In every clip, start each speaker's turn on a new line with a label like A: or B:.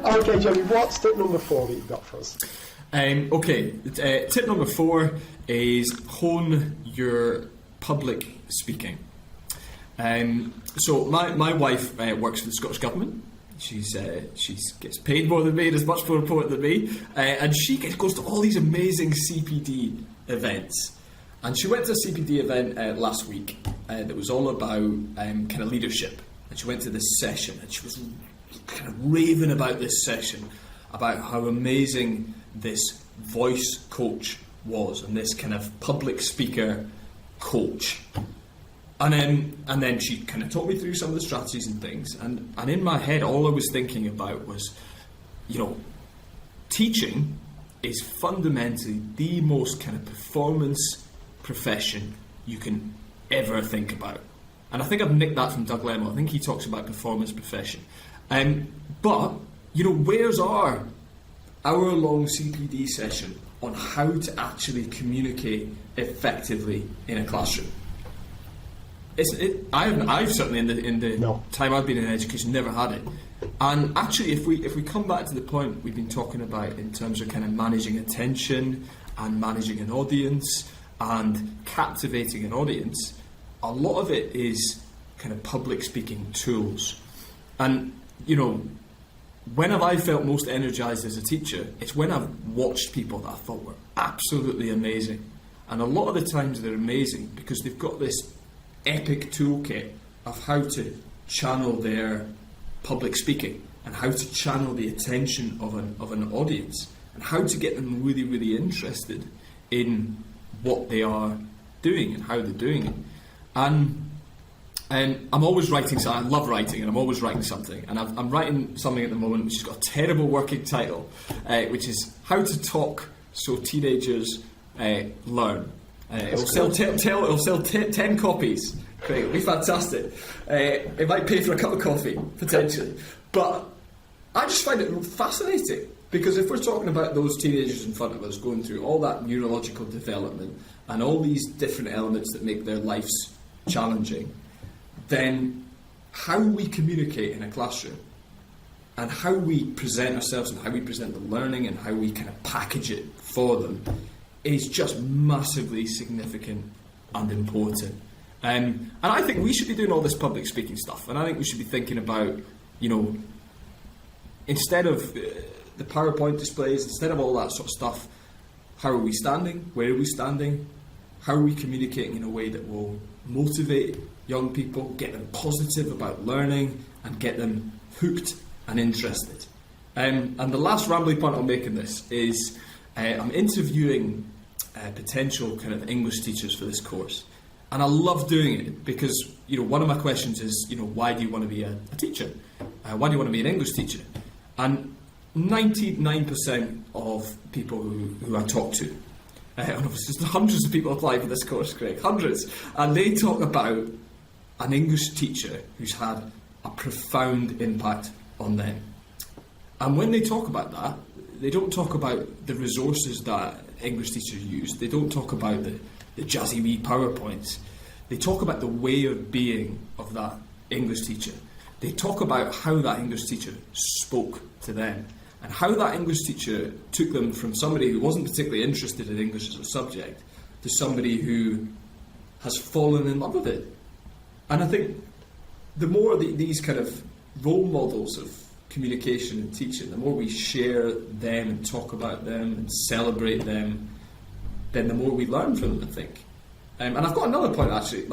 A: Okay, Jamie, what's tip number 4 that you've got for us?
B: Tip number 4 is hone your public speaking. So my wife works for the Scottish Government. She gets paid more than me and is much more important than me, and she goes to all these amazing CPD events. And she went to a CPD event last week that was all about kind of leadership. And she went to this session, and she was kind of raving about this session, about how amazing this voice coach was, and this kind of public speaker coach. And then she kind of talked me through some of the strategies and things. And in my head, all I was thinking about was, teaching is fundamentally the most kind of performance profession you can ever think about. And I think I've nicked that from Doug Lemel. I think he talks about performance profession. But, where's our hour-long CPD session on how to actually communicate effectively in a classroom? I've certainly in the time I've been in education never had it. And actually, if we come back to the point we've been talking about in terms of kind of managing attention and managing an audience and captivating an audience, a lot of it is kind of public speaking tools. And when have I felt most energized as a teacher? It's when I've watched people that I thought were absolutely amazing. And a lot of the times they're amazing because they've got this epic toolkit of how to channel their public speaking and how to channel the attention of an audience and how to get them really, really interested in what they are doing and how they're doing it. And I'm always writing, so I love writing, and I'm always writing something. And I'm writing something at the moment which has got a terrible working title, which is How to Talk So Teenagers Learn. It'll sell 10 copies. Great, it'll be fantastic. It might pay for a cup of coffee, potentially. But I just find it fascinating, because if we're talking about those teenagers in front of us going through all that neurological development and all these different elements that make their lives challenging, then how we communicate in a classroom and how we present ourselves and how we present the learning and how we kind of package it for them is just massively significant and important. And I think we should be doing all this public speaking stuff, and I think we should be thinking about, instead of the PowerPoint displays, instead of all that sort of stuff, how are we standing? Where are we standing? How are we communicating in a way that will motivate young people, get them positive about learning, and get them hooked and interested? And the last rambling point I'll make in this is I'm interviewing potential kind of English teachers for this course. And I love doing it because, one of my questions is, why do you want to be a teacher? Why do you want to be an English teacher? And 99% of people who I talk to, there's hundreds of people applying for this course, Craig, hundreds, and they talk about an English teacher who's had a profound impact on them. And when they talk about that, they don't talk about the resources that English teachers use. They don't talk about the jazzy wee PowerPoints. They talk about the way of being of that English teacher. They talk about how that English teacher spoke to them and how that English teacher took them from somebody who wasn't particularly interested in English as a subject to somebody who has fallen in love with it. And I think the more these kind of role models of communication and teaching, the more we share them and talk about them and celebrate them, then the more we learn from them, I think. And I've got another point, actually.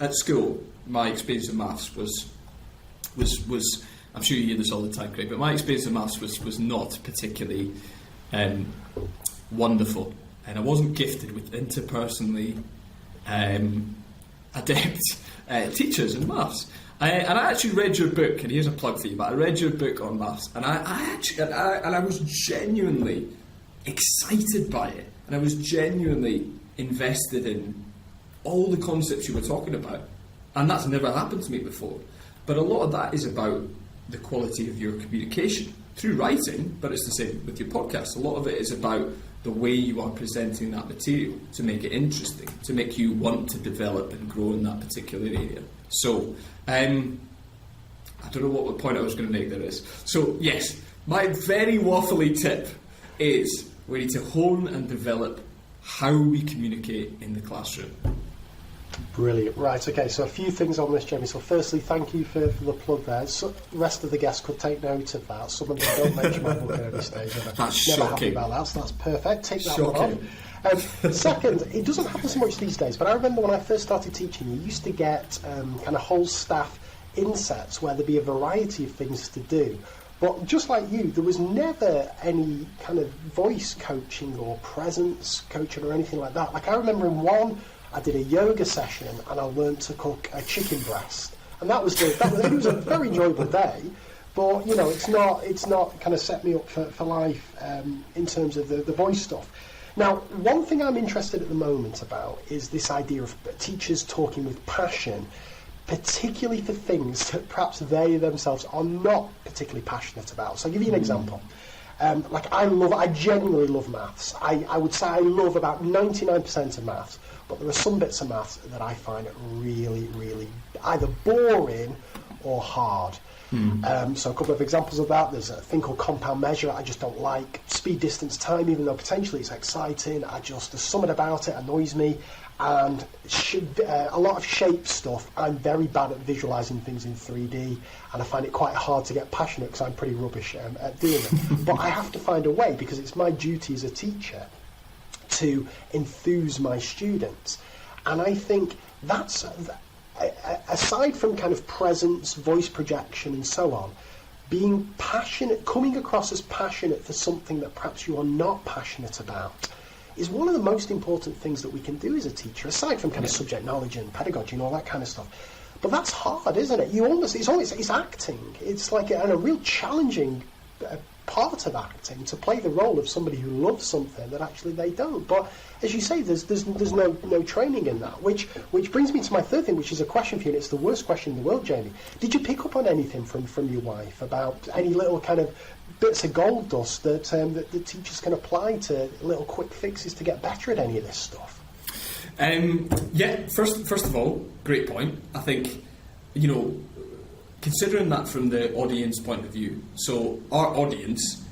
B: At school, my experience of maths was I'm sure you hear this all the time, Craig, but my experience of maths was not particularly wonderful, and I wasn't gifted with interpersonally adept teachers in maths. And I actually read your book, and here's a plug for you, but I read your book on maths, and I was genuinely excited by it, and I was genuinely invested in all the concepts you were talking about, and that's never happened to me before. But a lot of that is about the quality of your communication through writing, but it's the same with your podcast. A lot of it is about the way you are presenting that material to make it interesting, to make you want to develop and grow in that particular area. So, I don't know what point I was going to make there is. So, yes, My very waffly tip is we need to hone and develop how we communicate in the classroom.
A: Brilliant. Right, okay, so a few things on this, Jamie. So firstly, thank you for the plug there. So the rest of the guests could take note of that. Some of them don't mention my book at any stage.
B: That's
A: never
B: shocking.
A: happy about that, so that's perfect. Take that
B: Shocking.
A: one on. Second, it doesn't happen so much these days, but I remember when I first started teaching, you used to get kind of whole staff insets where there'd be a variety of things to do. But just like you, there was never any kind of voice coaching or presence coaching or anything like that. Like I remember in one, I did a yoga session and I learned to cook a chicken breast, and it was a very enjoyable day. But you know, it's not kind of set me up for life in terms of the voice stuff. Now, one thing I'm interested at the moment about is this idea of teachers talking with passion, particularly for things that perhaps they themselves are not particularly passionate about. So I'll give you an example. I genuinely love maths. I would say I love about 99% of maths, but there are some bits of maths that I find really, really either boring or hard. So a couple of examples of that. There's a thing called compound measure I just don't like. Speed, distance, time, even though potentially it's exciting, there's something about it annoys me. And a lot of shape stuff, I'm very bad at visualising things in 3D, and I find it quite hard to get passionate because I'm pretty rubbish at doing it. But I have to find a way, because it's my duty as a teacher to enthuse my students. And I think that's, aside from kind of presence, voice projection and so on, being passionate, coming across as passionate for something that perhaps you are not passionate about, is one of the most important things that we can do as a teacher, aside from kind of subject knowledge and pedagogy and all that kind of stuff. But that's hard, isn't it? It's acting. It's like a real challenging part of acting, to play the role of somebody who loves something that actually they don't. But as you say, there's no training in that, which brings me to my third thing, which is a question for you, and it's the worst question in the world, Jamie. Did you pick up on anything from your wife about any little kind of bits of gold dust that the teachers can apply to little quick fixes to get better at any of this stuff?
B: First of all, great point. I think, considering that from the audience point of view, so our audience,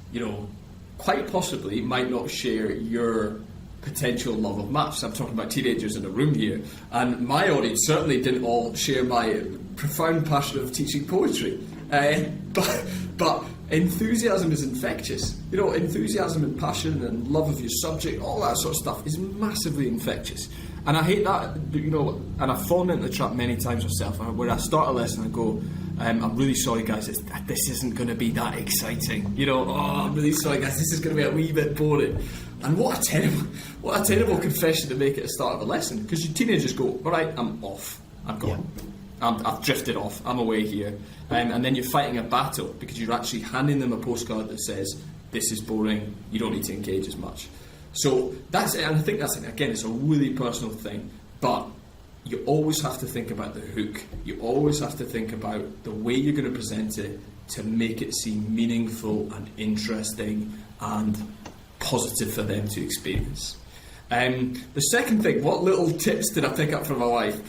B: quite possibly might not share your potential love of maths. I'm talking about teenagers in a room here, and my audience certainly didn't all share my profound passion of teaching poetry. But enthusiasm is infectious. Enthusiasm and passion and love of your subject, all that sort of stuff is massively infectious. And I hate that, and I've fallen into the trap many times myself, where I start a lesson and go, I'm really sorry guys, this isn't going to be that exciting. I'm really sorry guys, this is going to be a wee bit boring. And what a terrible confession to make at the start of a lesson, because your teenagers go, all right, I'm off, I'm gone. Yeah. I've drifted off, I'm away here. And then you're fighting a battle because you're actually handing them a postcard that says, this is boring, you don't need to engage as much. So that's it, and I think again, it's a really personal thing, but you always have to think about the hook. You always have to think about the way you're going to present it to make it seem meaningful and interesting and positive for them to experience. The second thing, what little tips did I pick up from my wife?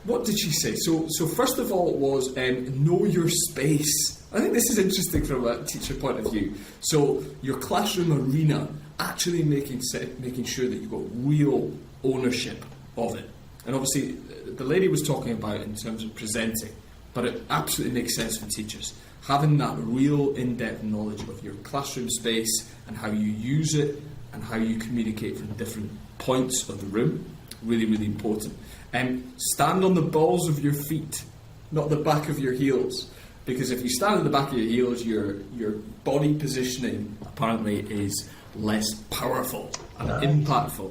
B: What did she say? So first of all was know your space. I think this is interesting from a teacher point of view. So your classroom arena, actually making sure that you've got real ownership of it. And obviously the lady was talking about in terms of presenting, but it absolutely makes sense for teachers. Having that real in-depth knowledge of your classroom space and how you use it and how you communicate from different points of the room, really, really important. Stand on the balls of your feet, not the back of your heels. Because if you stand at the back of your heels, your body positioning apparently is less powerful and impactful.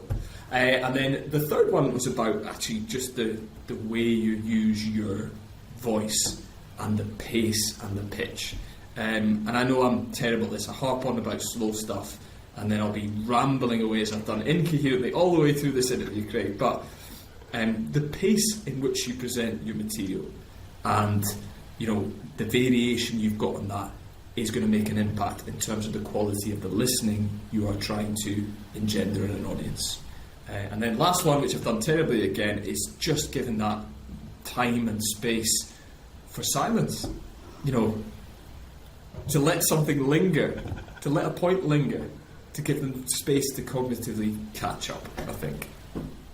B: And then the third one was about actually just the way you use your voice and the pace and the pitch. And I know I'm terrible at this. I harp on about slow stuff and then I'll be rambling away as I've done incoherently all the way through this interview, Craig. But the pace in which you present your material and the variation you've got on that is going to make an impact in terms of the quality of the listening you are trying to engender in an audience. And then last one, which I've done terribly again, is just giving that time and space for silence. to let something linger, to let a point linger, to give them space to cognitively catch up, I think.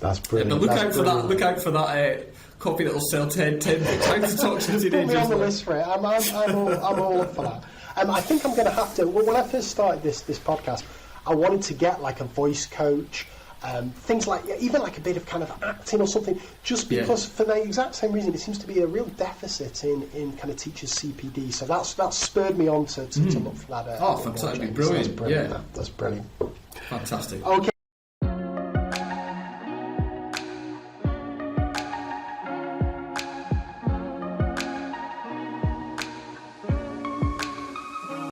A: That's brilliant.
B: But look out for that copy that will sell 10 books. How to talk to teenagers.
A: Put me on the list for it. I'm all up for that. I think I'm going to have to. Well, when I first started this podcast, I wanted to get like a voice coach, things like even like a bit of kind of acting or something. Just because for the exact same reason, it seems to be a real deficit in kind of teachers' CPD. So that spurred me on to look for that.
B: Fantastic! Brilliant.
A: That's brilliant.
B: Fantastic.
A: Okay.